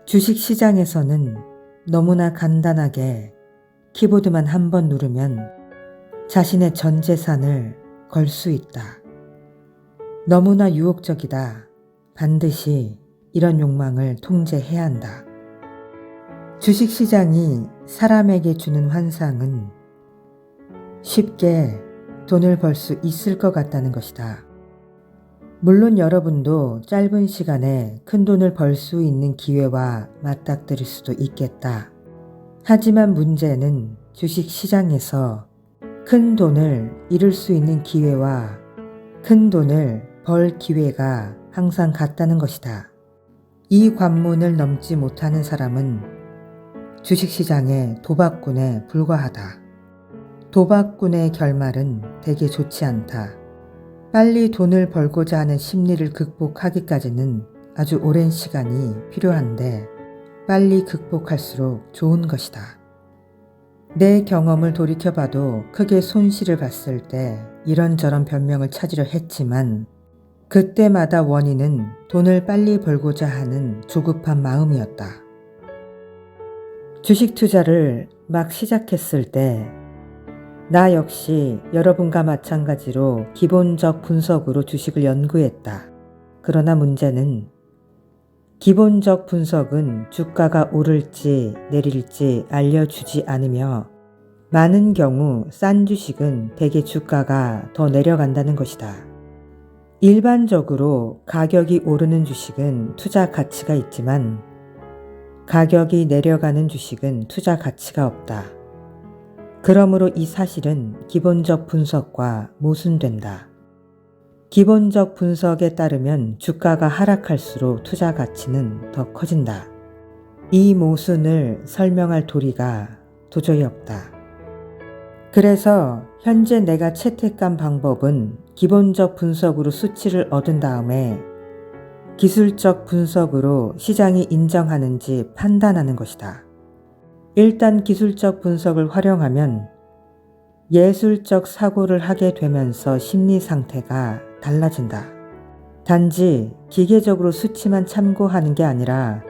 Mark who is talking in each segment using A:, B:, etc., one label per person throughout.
A: 주식시장에서는 너무나 간단하게 키보드만 한 번 누르면 자신의 전 재산을 걸 수 있다. 너무나 유혹적이다. 반드시 이런 욕망을 통제해야 한다. 주식시장이 사람에게 주는 환상은 쉽게 돈을 벌 수 있을 것 같다는 것이다. 물론 여러분도 짧은 시간에 큰 돈을 벌 수 있는 기회와 맞닥뜨릴 수도 있겠다. 하지만 문제는 주식시장에서 큰 돈을 잃을 수 있는 기회와 큰 돈을 벌 기회가 항상 같다는 것이다. 이 관문을 넘지 못하는 사람은 주식시장의 도박꾼에 불과하다. 도박꾼의 결말은 되게 좋지 않다. 빨리 돈을 벌고자 하는 심리를 극복하기까지는 아주 오랜 시간이 필요한데 빨리 극복할수록 좋은 것이다. 내 경험을 돌이켜봐도 크게 손실을 봤을 때 이런저런 변명을 찾으려 했지만 그때마다 원인은 돈을 빨리 벌고자 하는 조급한 마음이었다. 주식 투자를 막 시작했을 때 나 역시 여러분과 마찬가지로 기본적 분석으로 주식을 연구했다. 그러나 문제는 기본적 분석은 주가가 오를지 내릴지 알려주지 않으며 많은 경우 싼 주식은 대개 주가가 더 내려간다는 것이다. 일반적으로 가격이 오르는 주식은 투자 가치가 있지만 가격이 내려가는 주식은 투자 가치가 없다. 그러므로 이 사실은 기본적 분석과 모순된다. 기본적 분석에 따르면 주가가 하락할수록 투자 가치는 더 커진다. 이 모순을 설명할 도리가 도저히 없다. 그래서 현재 내가 채택한 방법은 기본적 분석으로 수치를 얻은 다음에 기술적 분석으로 시장이 인정하는지 판단하는 것이다. 일단 기술적 분석을 활용하면 예술적 사고를 하게 되면서 심리 상태가 달라진다. 단지 기계적으로 수치만 참고하는 게 아니라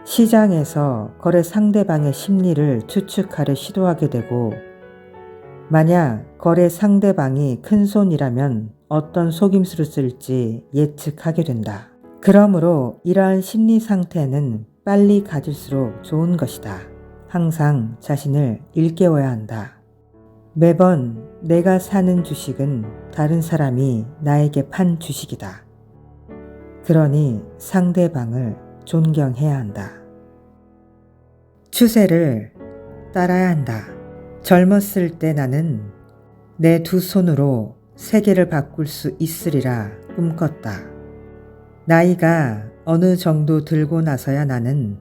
A: 시장에서 거래 상대방의 심리를 추측하려 시도하게 되고 만약 거래 상대방이 큰 손이라면 어떤 속임수를 쓸지 예측하게 된다. 그러므로 이러한 심리 상태는 빨리 가질수록 좋은 것이다. 항상 자신을 일깨워야 한다. 매번 내가 사는 주식은 다른 사람이 나에게 판 주식이다. 그러니 상대방을 존경해야 한다. 추세를 따라야 한다. 젊었을 때 나는 내 두 손으로 세계를 바꿀 수 있으리라 꿈꿨다. 나이가 어느 정도 들고 나서야 나는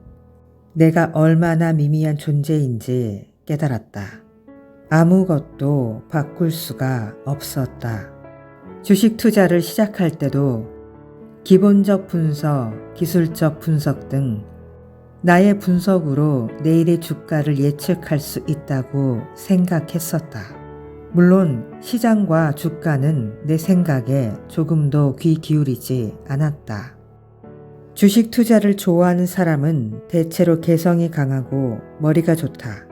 A: 내가 얼마나 미미한 존재인지 깨달았다. 아무것도 바꿀 수가 없었다. 주식 투자를 시작할 때도 기본적 분석, 기술적 분석 등 나의 분석으로 내일의 주가를 예측할 수 있다고 생각했었다. 물론 시장과 주가는 내 생각에 조금도 귀 기울이지 않았다. 주식 투자를 좋아하는 사람은 대체로 개성이 강하고 머리가 좋다.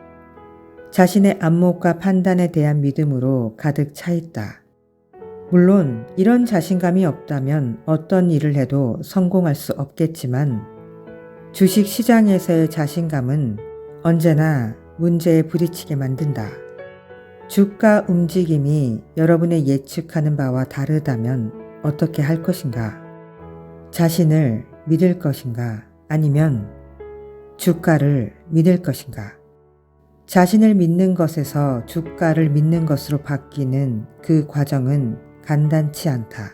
A: 자신의 안목과 판단에 대한 믿음으로 가득 차 있다. 물론 이런 자신감이 없다면 어떤 일을 해도 성공할 수 없겠지만 주식 시장에서의 자신감은 언제나 문제에 부딪히게 만든다. 주가 움직임이 여러분의 예측하는 바와 다르다면 어떻게 할 것인가? 자신을 믿을 것인가? 아니면 주가를 믿을 것인가? 자신을 믿는 것에서 주가를 믿는 것으로 바뀌는 그 과정은 간단치 않다.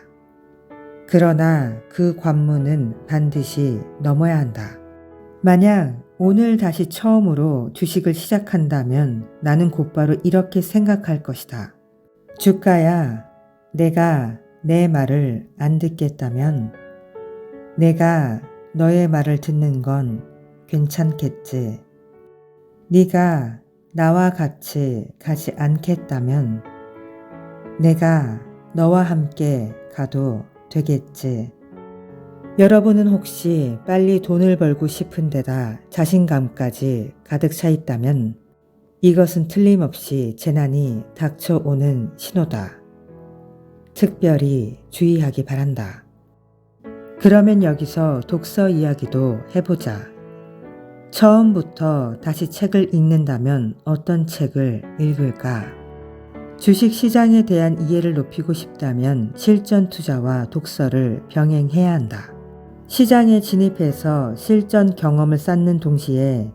A: 그러나 그 관문은 반드시 넘어야 한다. 만약 오늘 다시 처음으로 주식을 시작한다면 나는 곧바로 이렇게 생각할 것이다. 주가야, 내가 내 말을 안 듣겠다면 내가 너의 말을 듣는 건 괜찮겠지. 네가 나와 같이 가지 않겠다면 내가 너와 함께 가도 되겠지. 여러분은 혹시 빨리 돈을 벌고 싶은 데다 자신감까지 가득 차 있다면 이것은 틀림없이 재난이 닥쳐오는 신호다. 특별히 주의하기 바란다. 그러면 여기서 독서 이야기도 해보자. 처음부터 다시 책을 읽는다면 어떤 책을 읽을까? 주식 시장에 대한 이해를 높이고 싶다면 실전 투자와 독서를 병행해야 한다. 시장에 진입해서 실전 경험을 쌓는 동시에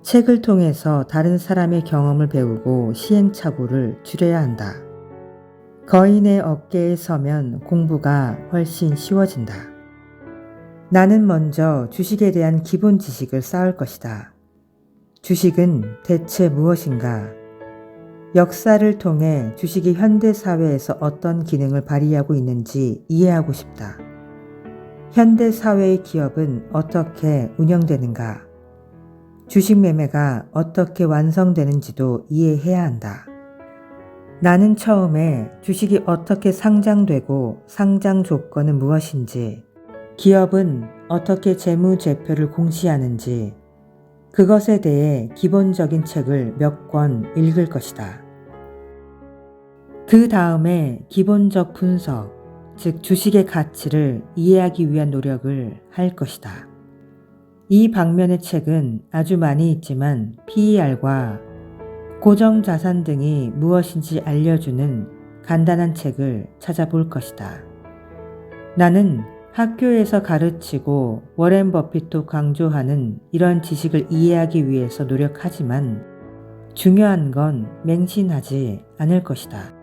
A: 책을 통해서 다른 사람의 경험을 배우고 시행착오를 줄여야 한다. 거인의 어깨에 서면 공부가 훨씬 쉬워진다. 나는 먼저 주식에 대한 기본 지식을 쌓을 것이다. 주식은 대체 무엇인가? 역사를 통해 주식이 현대 사회에서 어떤 기능을 발휘하고 있는지 이해하고 싶다. 현대 사회의 기업은 어떻게 운영되는가? 주식 매매가 어떻게 완성되는지도 이해해야 한다. 나는 처음에 주식이 어떻게 상장되고 상장 조건은 무엇인지, 기업은 어떻게 재무제표를 공시하는지, 그것에 대해 기본적인 책을 몇 권 읽을 것이다. 그 다음에 기본적 분석, 즉 주식의 가치를 이해하기 위한 노력을 할 것이다. 이 방면의 책은 아주 많이 있지만 PER과 고정자산 등이 무엇인지 알려주는 간단한 책을 찾아볼 것이다. 나는 학교에서 가르치고 워렌 버핏도 강조하는 이런 지식을 이해하기 위해서 노력하지만 중요한 건 맹신하지 않을 것이다.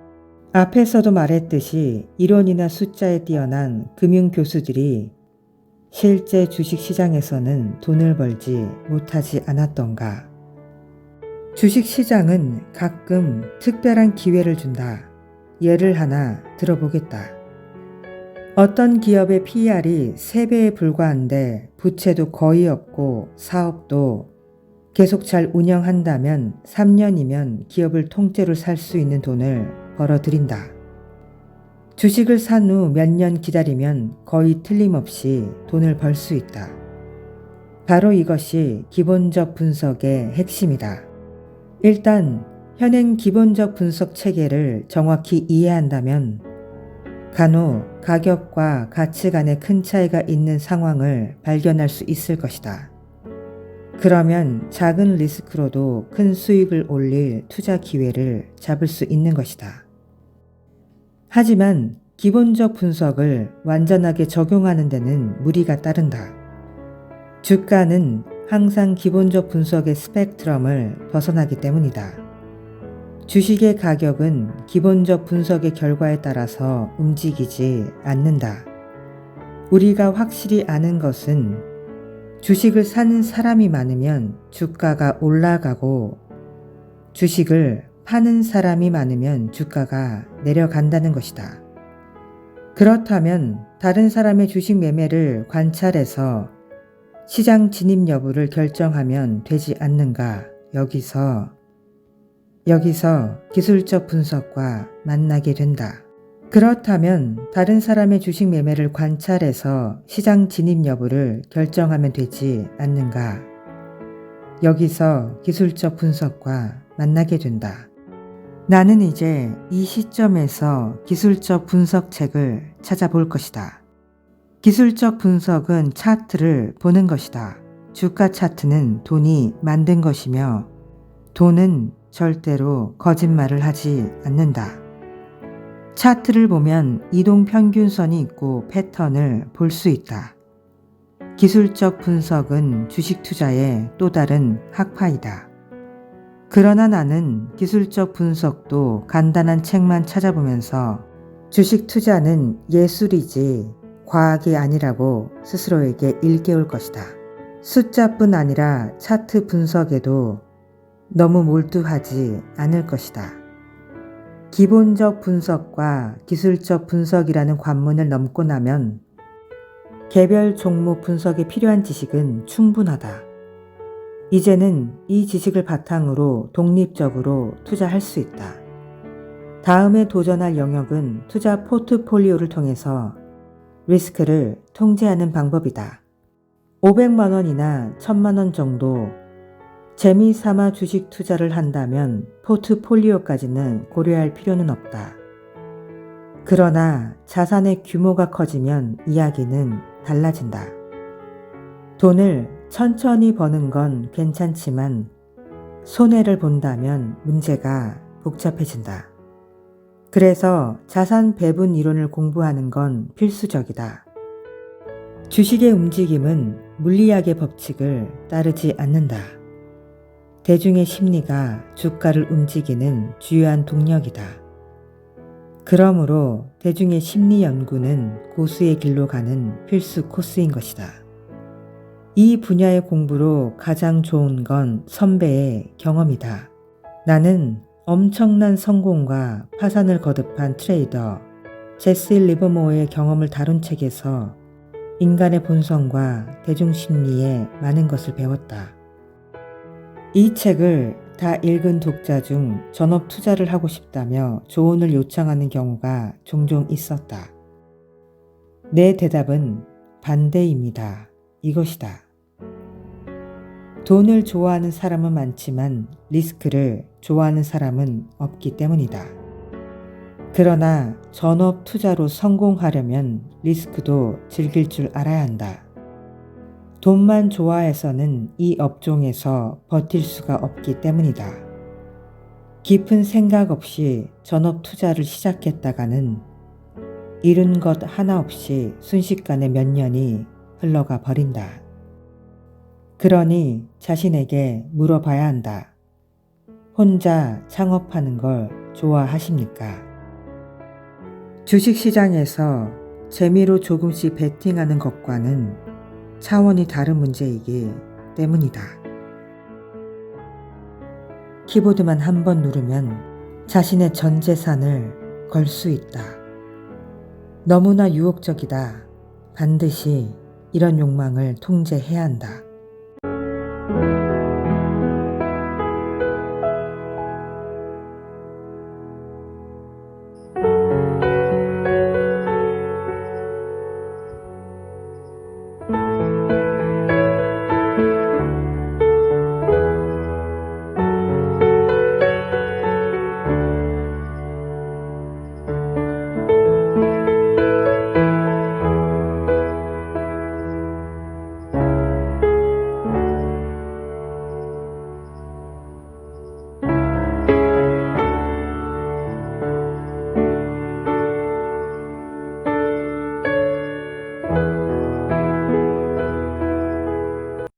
A: 앞에서도 말했듯이 이론이나 숫자에 뛰어난 금융 교수들이 실제 주식시장에서는 돈을 벌지 못하지 않았던가. 주식시장은 가끔 특별한 기회를 준다. 예를 하나 들어보겠다. 어떤 기업의 PER이 3배에 불과한데 부채도 거의 없고 사업도 계속 잘 운영한다면 3년이면 기업을 통째로 살 수 있는 돈을 벌어들인다. 주식을 산 후 몇 년 기다리면 거의 틀림없이 돈을 벌 수 있다. 바로 이것이 기본적 분석의 핵심이다. 일단 현행 기본적 분석 체계를 정확히 이해한다면 간혹 가격과 가치 간에 큰 차이가 있는 상황을 발견할 수 있을 것이다. 그러면 작은 리스크로도 큰 수익을 올릴 투자 기회를 잡을 수 있는 것이다. 하지만 기본적 분석을 완전하게 적용하는 데는 무리가 따른다. 주가는 항상 기본적 분석의 스펙트럼을 벗어나기 때문이다. 주식의 가격은 기본적 분석의 결과에 따라서 움직이지 않는다. 우리가 확실히 아는 것은 주식을 사는 사람이 많으면 주가가 올라가고 주식을 파는 사람이 많으면 주가가 내려간다는 것이다. 그렇다면 다른 사람의 주식 매매를 관찰해서 시장 진입 여부를 결정하면 되지 않는가? 여기서 기술적 분석과 만나게 된다. 그렇다면 다른 사람의 주식 매매를 관찰해서 시장 진입 여부를 결정하면 되지 않는가? 여기서 기술적 분석과 만나게 된다. 나는 이제 이 시점에서 기술적 분석책을 찾아볼 것이다. 기술적 분석은 차트를 보는 것이다. 주가 차트는 돈이 만든 것이며 돈은 절대로 거짓말을 하지 않는다. 차트를 보면 이동 평균선이 있고 패턴을 볼 수 있다. 기술적 분석은 주식 투자의 또 다른 학파이다. 그러나 나는 기술적 분석도 간단한 책만 찾아보면서 주식 투자는 예술이지 과학이 아니라고 스스로에게 일깨울 것이다. 숫자뿐 아니라 차트 분석에도 너무 몰두하지 않을 것이다. 기본적 분석과 기술적 분석이라는 관문을 넘고 나면 개별 종목 분석에 필요한 지식은 충분하다. 이제는 이 지식을 바탕으로 독립적으로 투자할 수 있다. 다음에 도전할 영역은 투자 포트폴리오를 통해서 리스크를 통제하는 방법이다. 500만 원이나 1000만 원 정도 재미삼아 주식 투자를 한다면 포트폴리오까지는 고려할 필요는 없다. 그러나 자산의 규모가 커지면 이야기는 달라진다. 돈을 천천히 버는 건 괜찮지만 손해를 본다면 문제가 복잡해진다. 그래서 자산 배분 이론을 공부하는 건 필수적이다. 주식의 움직임은 물리학의 법칙을 따르지 않는다. 대중의 심리가 주가를 움직이는 주요한 동력이다. 그러므로 대중의 심리 연구는 고수의 길로 가는 필수 코스인 것이다. 이 분야의 공부로 가장 좋은 건 선배의 경험이다. 나는 엄청난 성공과 파산을 거듭한 트레이더 제시 리버모어의 경험을 다룬 책에서 인간의 본성과 대중심리에 많은 것을 배웠다. 이 책을 다 읽은 독자 중 전업 투자를 하고 싶다며 조언을 요청하는 경우가 종종 있었다. 내 대답은 반대입니다. 이것이다. 돈을 좋아하는 사람은 많지만 리스크를 좋아하는 사람은 없기 때문이다. 그러나 전업 투자로 성공하려면 리스크도 즐길 줄 알아야 한다. 돈만 좋아해서는 이 업종에서 버틸 수가 없기 때문이다. 깊은 생각 없이 전업 투자를 시작했다가는 이룬 것 하나 없이 순식간에 몇 년이 흘러가 버린다. 그러니 자신에게 물어봐야 한다. 혼자 창업하는 걸 좋아하십니까? 주식시장에서 재미로 조금씩 베팅하는 것과는 차원이 다른 문제이기 때문이다. 키보드만 한 번 누르면 자신의 전 재산을 걸 수 있다. 너무나 유혹적이다. 반드시 이런 욕망을 통제해야 한다.